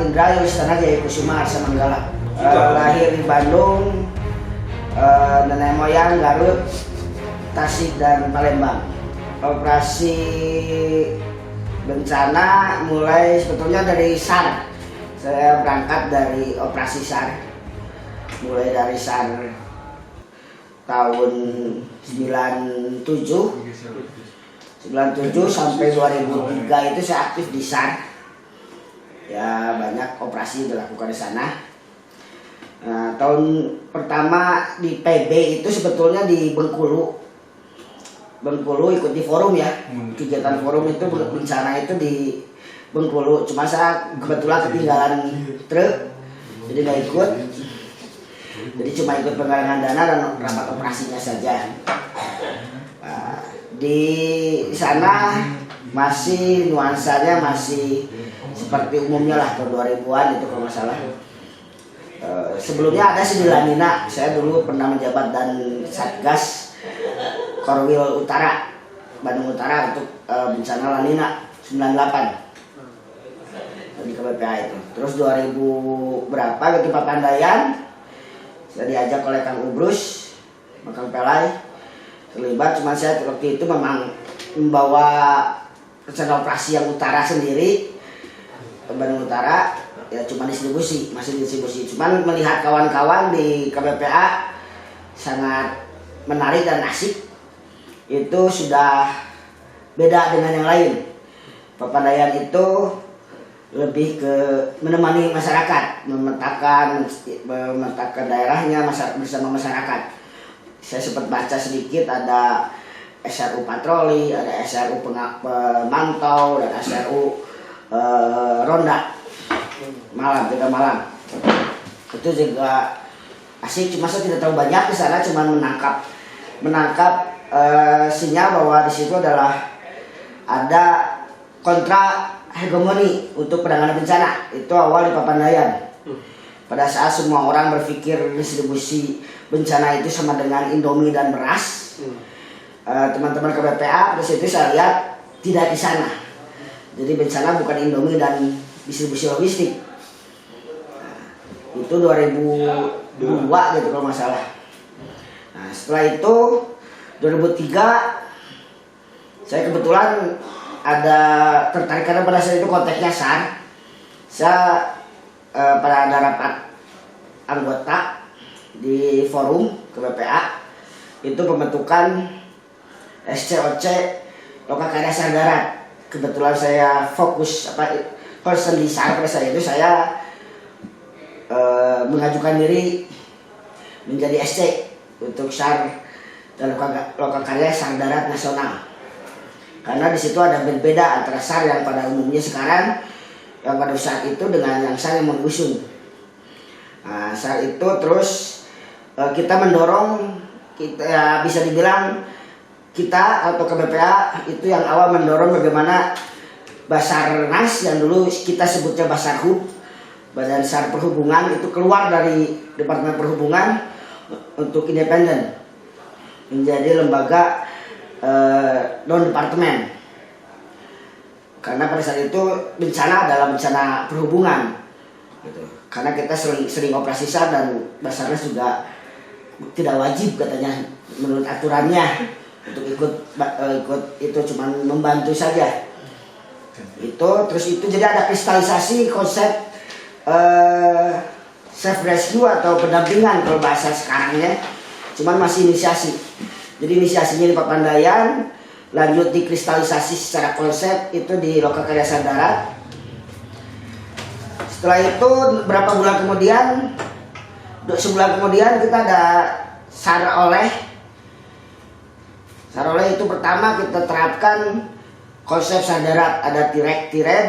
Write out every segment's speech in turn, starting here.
Indra Yulistana Jayakusuma Arsa Manggala. Lahir di Bandung, nenek moyang Garut, Tasik dan Palembang. Operasi bencana mulai sebetulnya dari SAR. Saya berangkat dari operasi SAR. Mulai dari SAR tahun 97 sampai 2003 itu saya aktif di SAR. Ya, banyak operasi dilakukan di sana. Nah, tahun pertama di PB itu sebetulnya di Bengkulu. Bengkulu ikut di forum ya. Kegiatan forum itu bencana itu di Bengkulu. Cuma saya kebetulan ketinggalan truk, jadi nggak ikut. Jadi cuma ikut penggalangan dana dan rapat operasinya saja. Nah, di sana masih nuansanya masih seperti umumnya lah tahun 2000-an itu kalau nggak salah. Sebelumnya ada si Lanina, saya dulu pernah menjabat dan Satgas Korwil Utara, Bandung Utara untuk bencana Lanina 98 di KPPA itu. Terus 2000 berapa gitu Papandayan, saya diajak oleh Kang Ubrus, Kang Pelai terlibat. Cuma saya waktu itu memang membawa rencana operasi yang utara sendiri, Bandung Utara. Ya cuma masih distribusi. Cuman melihat kawan-kawan di KPPA sangat menarik dan asik. Itu sudah beda dengan yang lain. Papandayan itu lebih ke menemani masyarakat, memetakan daerahnya bersama masyarakat. Saya sempat baca sedikit, ada SRU patroli, ada SRU pemantau, dan SRU ronda tiga malam. Itu juga asik. Cuma saya tidak terlalu banyak di sana, cuma menangkap sinyal bahwa di situ adalah ada kontra hegemoni untuk penanganan bencana. Itu awal di Papandayan. Pada saat semua orang berpikir distribusi bencana itu sama dengan Indomie dan beras, teman-teman KPPA di situ saya lihat tidak di sana. Jadi bencana bukan Indomie dan distribusi logistik. Itu 2002 gitu kalau nggak salah. Nah, setelah itu 2003 saya kebetulan ada tertarik karena pada saat itu konteksnya SAR. Saya pada ada rapat anggota di forum KPPA itu pembentukan SCOC Lokakarya SAR Darat. Kebetulan saya fokus person di SAR. Pada saat itu saya mengajukan diri menjadi SC untuk SAR dan Lokakarya SAR Darat Nasional. Karena di situ ada berbeda antara SAR yang pada umumnya sekarang, yang pada saat itu dengan yang SAR yang mengusung. Nah, saat itu terus kita mendorong, kita bisa dibilang kita atau KPPA itu yang awal mendorong bagaimana Basarnas yang dulu kita sebutnya Basarhub, Badan SAR Perhubungan, itu keluar dari Departemen Perhubungan untuk independen menjadi lembaga non-departemen. Karena pada saat itu bencana adalah bencana perhubungan gitu. Karena kita sering operasi SAR dan Basarnas juga tidak wajib katanya menurut aturannya untuk ikut itu, cuma membantu saja. Itu terus itu jadi ada kristalisasi konsep self rescue atau pendampingan kalau bahasa sekarangnya, cuman masih inisiasi. Jadi inisiasinya di Papandayan, lanjut dikristalisasi secara konsep itu di Lokakarya SAR Darat. Setelah itu berapa bulan kemudian, sebulan kemudian kita ada SAR Oleh. SAR Oleh itu pertama kita terapkan konsep SAR Darat, ada TIRED,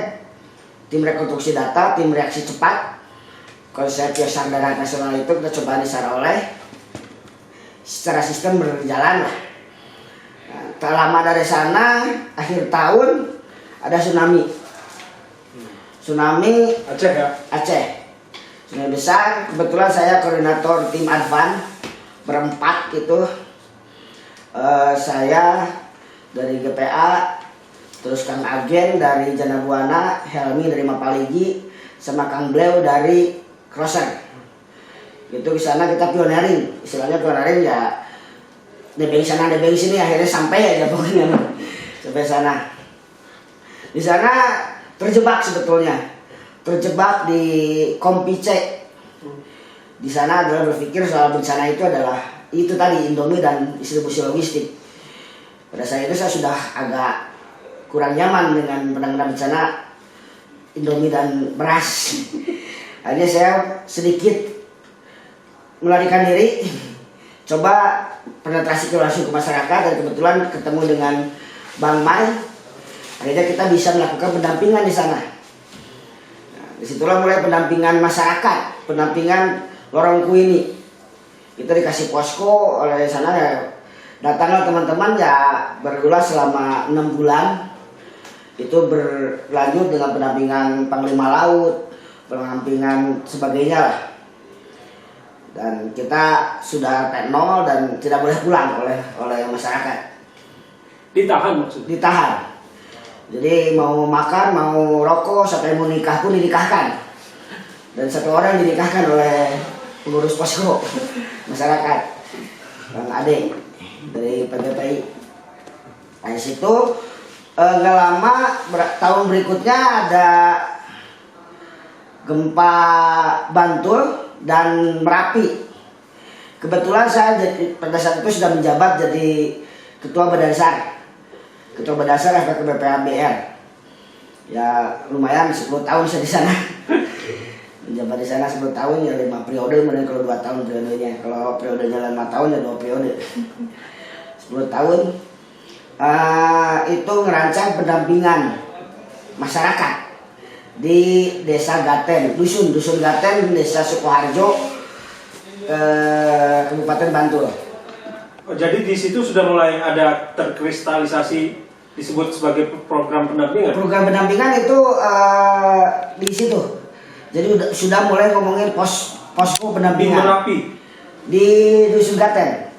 tim rekonstruksi data, tim reaksi cepat. Konsep SAR Darat Nasional itu kita coba di SAR Oleh. Secara sistem berjalan lah. Nah, tak lama dari sana, akhir tahun ada tsunami Aceh ya? Aceh. Tsunami besar. Kebetulan saya koordinator tim Advan berempat itu. Saya dari GPA, terus Kang Agen dari Janabuana, Helmi dari Mapaligi, sama Kang Bleu dari Crosser. Itu di sana kita pioneering, istilahnya pioneering ya, nebeng sana nebeng sini akhirnya sampai aja pokoknya sampai sana. Di sana terjebak sebetulnya, terjebak di Kompice. Di sana adalah berpikir soal bencana itu adalah itu tadi Indomie dan distribusi logistik. Pada saat itu saya sudah agak kurang nyaman dengan penanganan bencana Indomie dan beras. Akhirnya saya sedikit melarikan diri, coba penetrasi langsung ke masyarakat, dan kebetulan ketemu dengan Bang Mai. Akhirnya kita bisa melakukan pendampingan di sana. Nah, disitulah mulai pendampingan masyarakat, pendampingan lorong Kuini. Kita dikasih posko oleh sana ya. Datanglah teman-teman ya, berulang selama 6 bulan. Itu berlanjut dengan pendampingan Panglima Laut, pendampingan sebagainya lah. Dan kita sudah P0 dan tidak boleh pulang oleh masyarakat. Ditahan maksudnya? Ditahan. Jadi mau makan, mau rokok, sampai mau nikah pun dinikahkan. Dan satu orang dinikahkan oleh pengurus posko masyarakat, Bang Ade dari PPPI. Nah, di situ nggak lama tahun berikutnya ada gempa Bantul dan Merapi. Kebetulan saya pada saat itu sudah menjabat jadi ketua Badan SAR, ketua Badan SAR FPK BPABR. Ya lumayan 10 tahun saya di sana. Menjabat di sana 10 tahun ya 5 periode, kemudian kalau 2 tahun periodenya, kalau periodenya 5 tahun ya 2 periode. 10 tahun itu ngerancang pendampingan masyarakat di Desa Gaten, Dusun Gaten, Desa Sukoharjo, Kabupaten Bantul. Oh, jadi di situ sudah mulai ada terkristalisasi disebut sebagai program pendampingan. Program pendampingan itu di situ. Jadi sudah mulai ngomongin posko pendampingan. Di Merapi. Di Dusun Gaten.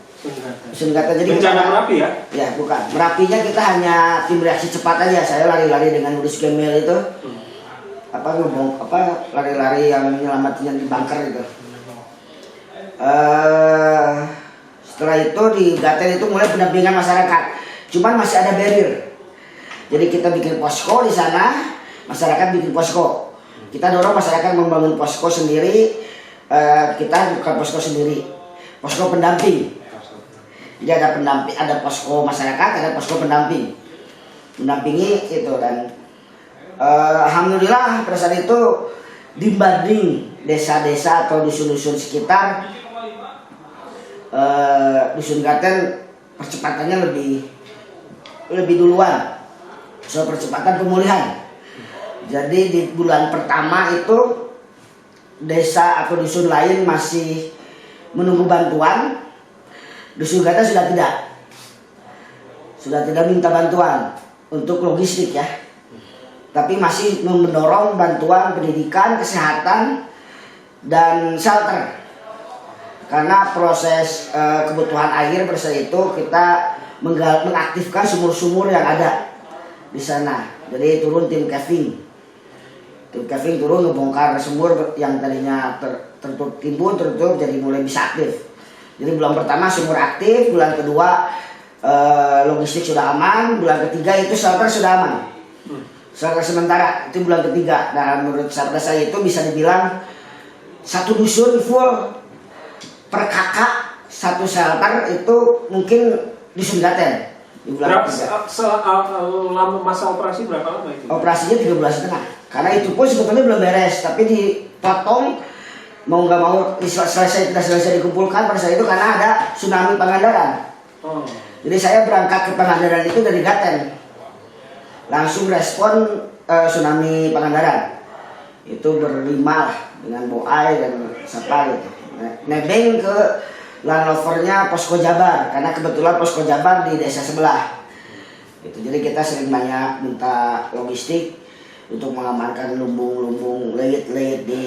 Dusun Gaten. Jadi bencana Merapi ya? Ya bukan. Merapinya kita hanya tim reaksi cepat aja. Saya lari-lari dengan Udus Gemel itu. Lari-lari yang menyelamatkan di bunker itu. Setelah itu di Gaten itu mulai pendampingan masyarakat. Cuman masih ada barrier. Jadi kita bikin posko di sana, masyarakat bikin posko. Kita dorong masyarakat membangun posko sendiri, kita bukan posko sendiri, posko pendamping. Jadi ada pendamping, ada posko masyarakat, ada posko pendamping, mendampingi itu. Dan alhamdulillah pada saat itu dibanding desa-desa atau dusun-dusun sekitar, Dusun Gaten percepatannya lebih duluan soal percepatan pemulihan. Jadi di bulan pertama itu desa atau dusun lain masih menunggu bantuan, Dusun Gaten sudah tidak minta bantuan untuk logistik ya, tapi masih mendorong bantuan pendidikan, kesehatan, dan shelter. Karena proses kebutuhan air pada saat itu kita mengaktifkan sumur-sumur yang ada di sana. Jadi turun tim caving. Tim caving turun ngebongkar sumur yang tadinya tertutup timbun, tertutup, jadi mulai bisa aktif. Jadi bulan pertama sumur aktif, bulan kedua logistik sudah aman, bulan ketiga itu shelter sudah aman. Shelter sementara itu bulan ketiga. Nah menurut saya itu bisa dibilang satu dusun full per kakak satu shelter itu mungkin Dusun Gaten. Lama masa operasi berapa lama itu? Operasinya 3 bulan setengah. Karena itu pun sebetulnya belum beres, tapi dipotong mau nggak mau tidak selesai dikumpulkan pada saat itu karena ada tsunami Pangandaran. Jadi saya berangkat ke Pangandaran itu dari Gaten, langsung respon tsunami Pangandaran. Itu berlima lah dengan Boai dan siapa gitu. Nebeng ke landlovernya Posko Jabar, karena kebetulan Posko Jabar di desa sebelah. Gitu. Jadi kita sering banyak minta logistik untuk mengamankan lumbung-lumbung leit-leit di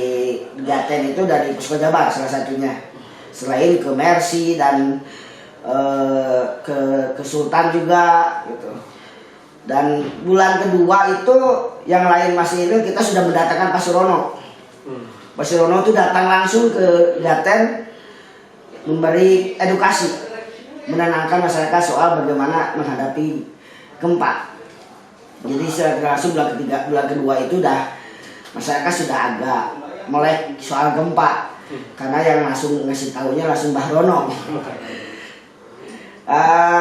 Gaten itu dari Posko Jabar salah satunya. Selain ke Mercy dan ke Sultan juga gitu. Dan bulan kedua itu yang lain masih ini kita sudah mendatangkan Pak Surono. Bos Rono itu datang langsung ke Gaten memberi edukasi, menenangkan masyarakat soal bagaimana menghadapi gempa. Jadi langsung bulan kedua itu masyarakat sudah agak melek soal gempa, karena yang langsung ngasih tahunya langsung Mbah Rono.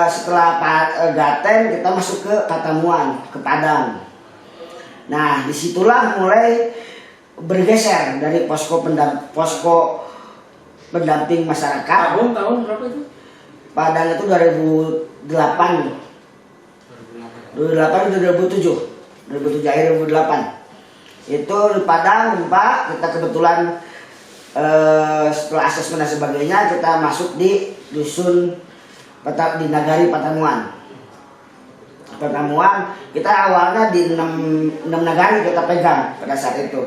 Setelah Gaten kita masuk ke Patamuan, ke Padang. Nah disitulah mulai bergeser dari posko pendamping masyarakat. Tahun berapa itu? Padang itu 2008 itu 2007 akhir 2008 itu di Padang gempa. Kita kebetulan setelah asesmen dan sebagainya kita masuk di dusun di Nagari Patamuan. Kita awalnya di 6 nagari kita pegang pada saat itu.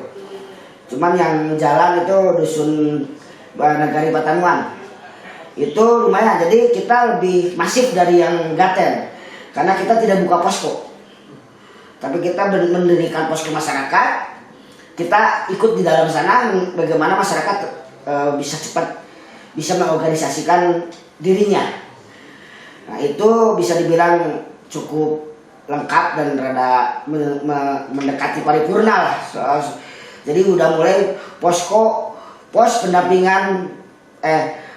Cuman yang jalan itu dusun Nagari Patamuan. Itu lumayan, jadi kita lebih masif dari yang Gaten. Karena kita tidak buka posko, tapi kita mendirikan posko masyarakat. Kita ikut di dalam sana bagaimana masyarakat bisa cepat bisa mengorganisasikan dirinya. Nah itu bisa dibilang cukup lengkap dan rada mendekati paripurna lah. Jadi udah mulai pos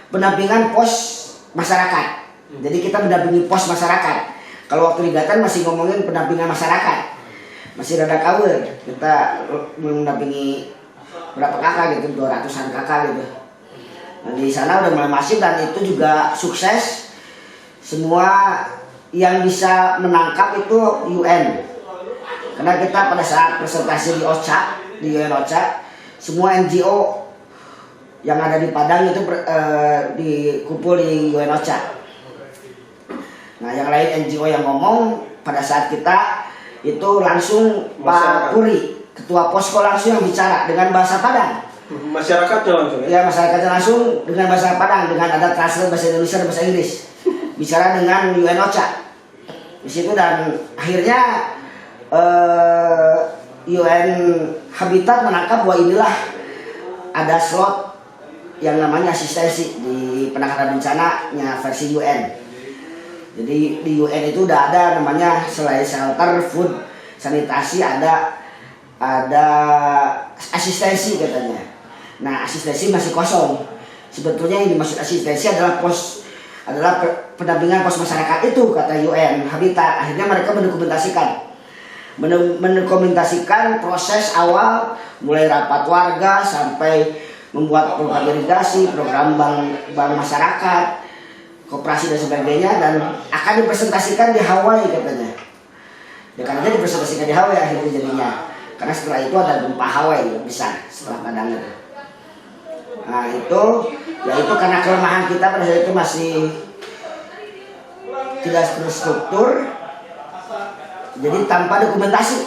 pendampingan pos masyarakat. Jadi kita mendampingi pos masyarakat. Kalau waktu di Gaten masih ngomongin pendampingan masyarakat, masih rada kawin. Kita mendampingi berapa kakak gitu, 200-an kakak gitu. Nah di sana udah mulai masif dan itu juga sukses. Semua yang bisa menangkap itu UN. Karena kita pada saat presentasi di UN OCHA, semua NGO yang ada di Padang itu dikumpul di UN OCHA. Nah yang lain NGO yang ngomong pada saat kita itu langsung Pak Puri, ketua posko langsung yang bicara dengan bahasa Padang. Masyarakatnya langsung ya? Ya masyarakatnya langsung dengan bahasa Padang, dengan ada translate bahasa Indonesia dan bahasa Inggris. Bicara dengan UN OCHA di situ, dan akhirnya UN Habitat menangkap bahwa inilah ada slot yang namanya asistensi di penanganan bencananya versi UN. Jadi di UN itu udah ada namanya selain shelter, food, sanitasi, ada asistensi katanya. Nah asistensi masih kosong. Sebetulnya yang dimaksud asistensi adalah pendampingan pos masyarakat itu kata UN Habitat. Akhirnya mereka mendokumentasikan proses awal mulai rapat warga sampai membuat program irigasi, program bank masyarakat, koperasi dan sebagainya, dan akan dipresentasikan di Hawaii katanya. Ya karena dipresentasikan di Hawaii akhirnya jadinya. Karena setelah itu ada gempa Hawaii yang besar setelah Padang itu. Nah itu karena kelemahan kita pada saat itu masih tidak terstruktur. Jadi tanpa dokumentasi,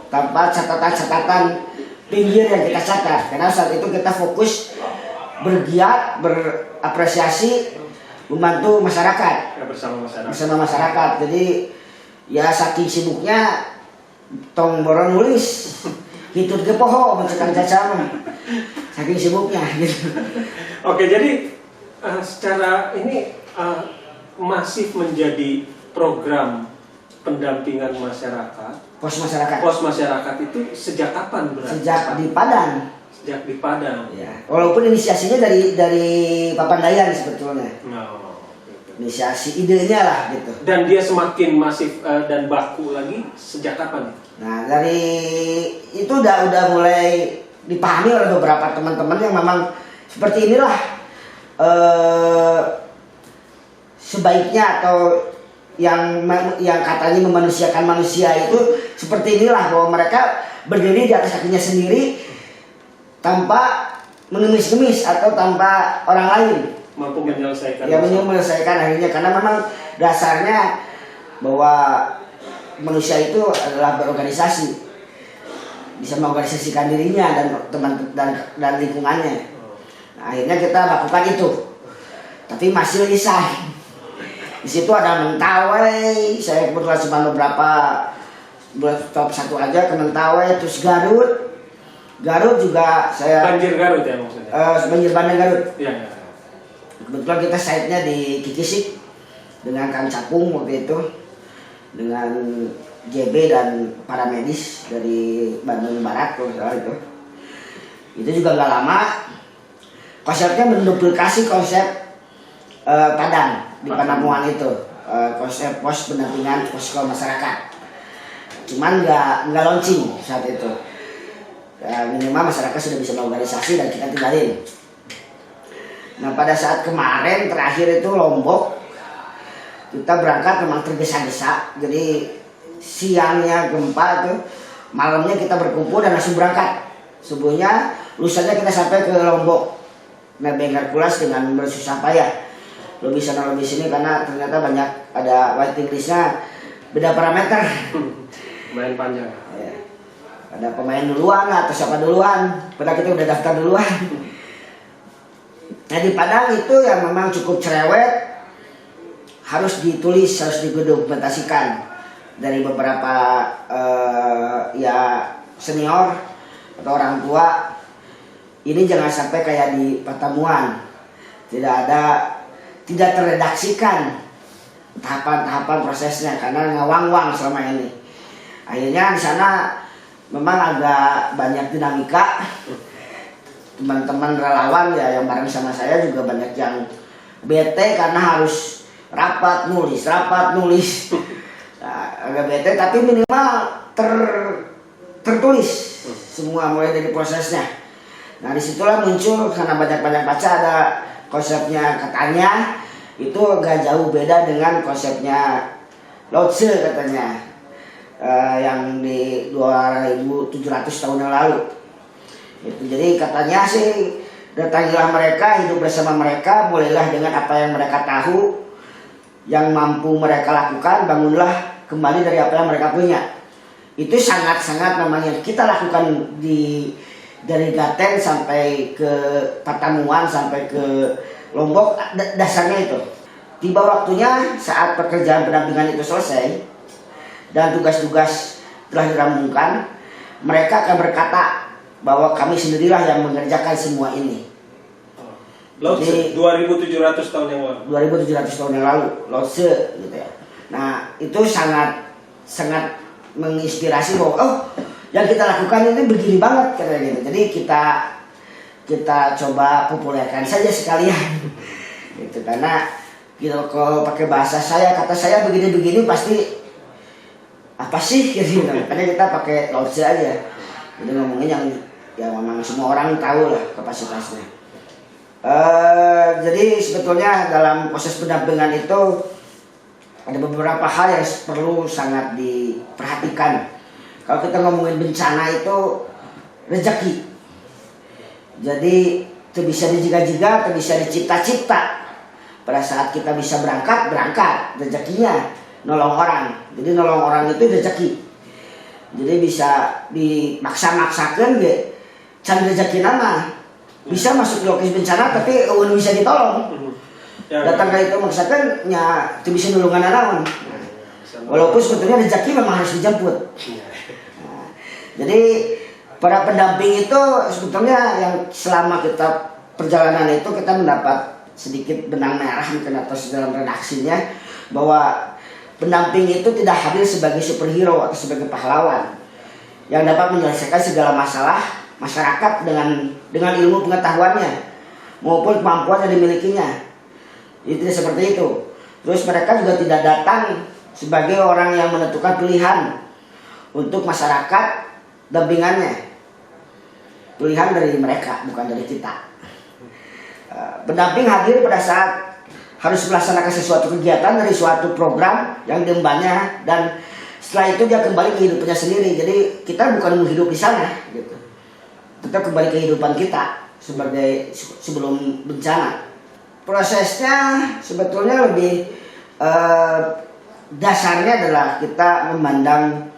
tanpa catatan-catatan pinggir yang kita catat. Karena saat itu kita fokus bergiat, berapresiasi, membantu masyarakat, bersama masyarakat. Jadi ya saking sibuknya tong boron nulis hitut ge poho mencekang cacam saking sibuknya gitu. Oke, jadi secara ini masif menjadi program pendampingan masyarakat. Pos masyarakat itu sejak kapan berarti? Sejak di Padang. Ya, walaupun inisiasinya dari Papandayan sebetulnya. Inisiasi idenya lah gitu. Dan dia semakin masif dan baku lagi sejak kapan? Nah dari itu udah mulai dipahami oleh beberapa teman-teman yang memang seperti inilah sebaiknya, atau yang katanya memanusiakan manusia itu seperti inilah, bahwa mereka berdiri di atas kakinya sendiri tanpa mengemis-ngemis atau tanpa orang lain. Mampu menyelesaikan. Ya menyelesaikan akhirnya, karena memang dasarnya bahwa manusia itu adalah berorganisasi, bisa mengorganisasikan dirinya dan teman dan lingkungannya. Nah, akhirnya kita lakukan itu, tapi masih lisan. Di situ ada Mentawai, saya kebetulan cuma beberapa top satu aja ke Mentawai, terus Garut, Garut juga saya Banjir Garut ya maksudnya? banjir bandang Garut. Iya, iya. Kebetulan kita site-nya di Kikisik dengan Kang Capung waktu itu, dengan JB dan para medis dari Bandung Barat kalau salah itu. Itu juga nggak lama. Konsepnya menduplikasi konsep Padang di Panamuan itu, konsep pos pendampingan posko masyarakat. Cuman nggak launching saat itu. Minimal masyarakat sudah bisa mengorganisasi dan kita tinggalin. Nah pada saat kemarin terakhir itu Lombok, kita berangkat memang tergesa-gesa. Jadi siangnya gempa itu, malamnya kita berkumpul dan langsung berangkat. Subuhnya, lusanya kita sampai ke Lombok. Nebeng Hercules dengan bersusah payah. Lebih sana lebih sini karena ternyata banyak ada waiting listnya beda parameter. Main panjang. Ya. Ada pemain duluan atau siapa duluan, padahal kita udah daftar duluan. Nah di Padang itu yang memang cukup cerewet, harus ditulis, harus didokumentasikan dari beberapa ya senior atau orang tua. Ini jangan sampai kayak di Patamuan, tidak terredaksikan tahapan-tahapan prosesnya karena ngawang-wang selama ini. Akhirnya di sana memang agak banyak dinamika. Teman-teman relawan ya yang bareng sama saya juga banyak yang bete karena harus rapat nulis. Nah, agak bete tapi minimal tertulis semua mulai dari prosesnya. Nah disitulah muncul karena banyak baca ada konsepnya katanya itu agak jauh beda dengan konsepnya Lao Tzu katanya yang di 2700 tahun yang lalu. Itu jadi katanya sih datangilah mereka, hidup bersama mereka, mulailah dengan apa yang mereka tahu, yang mampu mereka lakukan, bangunlah kembali dari apa yang mereka punya. Itu sangat-sangat namanya kita lakukan dari Gaten sampai ke Patamuan sampai ke Lombok, dasarnya itu. Tiba waktunya saat pekerjaan pendampingan itu selesai dan tugas-tugas telah dirampungkan, mereka akan berkata bahwa kami sendirilah yang mengerjakan semua ini. Lao Tzu 2700 tahun yang lalu. 2700 tahun yang lalu, Lao Tzu gitu ya. Nah, itu sangat menginspirasi bahwa oh, yang kita lakukan ini begini banget katanya gitu. Jadi kita coba populerkan saja sekalian. Gitu karena gitu kalau pakai bahasa saya, kata saya begini-begini pasti apa sih gitu. Makanya kita pakai Lao Tzu aja. Jadi ngomongin yang memang semua orang tahu lah kapasitasnya. Jadi sebetulnya dalam proses pendampingan itu ada beberapa hal yang perlu sangat diperhatikan. Kalau kita ngomongin bencana itu rezeki. Jadi itu bisa dijiga-jiga, itu bisa dicipta-cipta. Pada saat kita bisa berangkat rezekinya nolong orang. Jadi nolong orang itu rezeki. Jadi bisa dimaksa-maksakan ge can rezeki nama. Bisa masuk di lokasi bencana tapi bisa ditolong. Datang ke itu maksakan nya itu bisa nulungan naon. Walaupun sebetulnya rezeki memang harus dijemput. Nah, jadi para pendamping itu sebetulnya yang selama kita perjalanan itu kita mendapat sedikit benang merah mungkin atas dalam redaksinya bahwa pendamping itu tidak hadir sebagai superhero atau sebagai pahlawan yang dapat menyelesaikan segala masalah masyarakat dengan ilmu pengetahuannya maupun kemampuan yang dimilikinya. Itu tidak seperti itu. Terus mereka juga tidak datang sebagai orang yang menentukan pilihan untuk masyarakat dampingannya. Pilihan dari mereka, bukan dari kita. Pendamping hadir pada saat harus melaksanakan sesuatu kegiatan dari suatu program yang diembannya dan setelah itu dia kembali ke hidupnya sendiri. Jadi kita bukan menghidup di sana, gitu. Tetap kembali ke kehidupan kita sebagai sebelum bencana. Prosesnya sebetulnya lebih dasarnya adalah kita memandang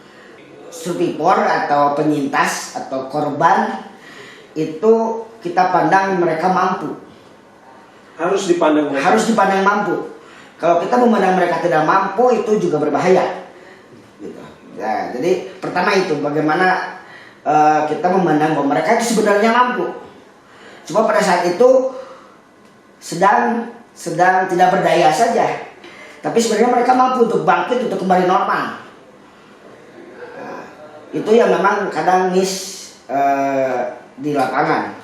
survivor atau penyintas atau korban itu kita pandang mereka mampu. Harus dipandang mereka. Harus dipandang mampu. Kalau kita memandang mereka tidak mampu itu juga berbahaya. Gitu. Ya, jadi pertama itu bagaimana kita memandang bahwa mereka itu sebenarnya mampu. Cuma pada saat itu sedang tidak berdaya saja. Tapi sebenarnya mereka mampu untuk bangkit, untuk kembali normal. Nah, itu yang memang kadang di lapangan.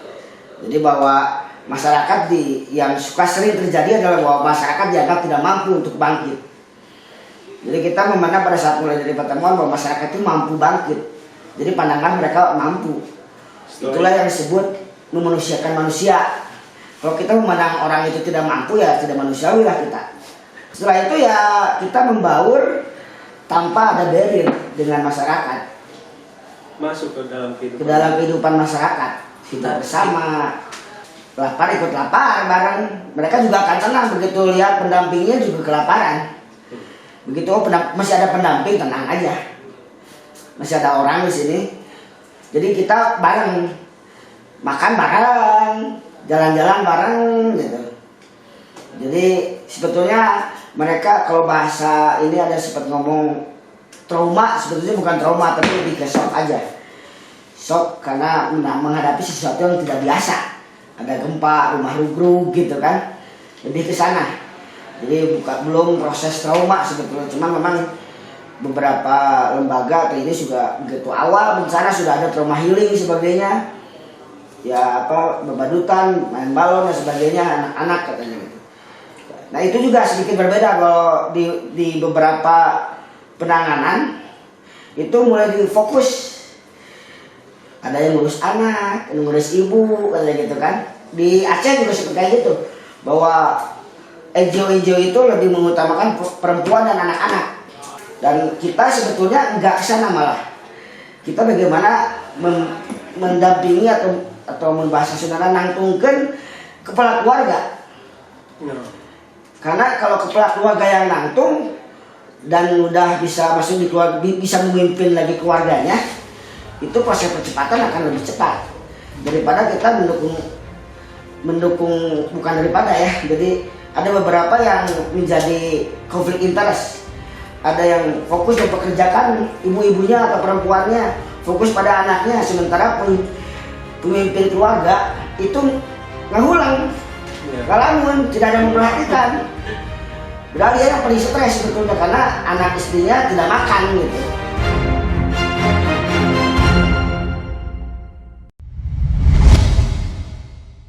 Jadi bahwa masyarakat yang suka sering terjadi adalah bahwa masyarakat dianggap tidak mampu untuk bangkit. Jadi kita memandang pada saat mulai dari pertemuan bahwa masyarakat itu mampu bangkit. Jadi pandangan mereka mampu. Itulah yang disebut memanusiakan manusia. Kalau kita memandang orang itu tidak mampu, ya tidak manusiawi lah kita. Setelah itu ya kita membaur tanpa ada barrier dengan masyarakat. Masuk ke dalam kehidupan. Ke dalam kehidupan masyarakat. Kita bersama, lapar ikut lapar bareng. Mereka juga akan tenang begitu lihat pendampingnya juga kelaparan. Begitu masih ada pendamping, tenang aja. Masih ada orang di sini. Jadi kita bareng, makan bareng, jalan-jalan bareng gitu. Jadi sebetulnya mereka kalau bahasa ini ada sempat ngomong trauma, sebetulnya bukan trauma tapi lebih ke shock aja. Shock karena menghadapi sesuatu yang tidak biasa. Ada gempa, rumah rugruk gitu kan. Lebih ke sana. Jadi belum proses trauma sebetulnya, cuma memang beberapa lembaga atau ini juga begitu awal bencana sudah ada trauma healing sebagainya. Ya bebadutan, main balon dan sebagainya, anak-anak katanya gitu. Nah itu juga sedikit berbeda kalau di beberapa penanganan itu mulai difokus. Ada yang ngurus anak, yang ngurus ibu, katanya gitu kan. Di Aceh juga seperti kayak gitu, bahwa NGO itu lebih mengutamakan perempuan dan anak-anak. Dan kita sebetulnya enggak kesana malah. Kita bagaimana mendampingi atau membahasa saudara nangtungkan kepala keluarga. Karena kalau kepala keluarga yang nangtung dan udah bisa masuk di keluarga, bisa memimpin lagi keluarganya, itu proses percepatan akan lebih cepat daripada kita mendukung bukan daripada ya. Jadi ada beberapa yang menjadi konflik interest. Ada yang fokus mempekerjakan ibu-ibunya atau perempuannya, fokus pada anaknya, sementara pemimpin keluarga itu ngahulang, ngalamun, tidak ada memperhatikan. Berarti dia yang paling stres sebetulnya karena anak istrinya tidak makan gitu.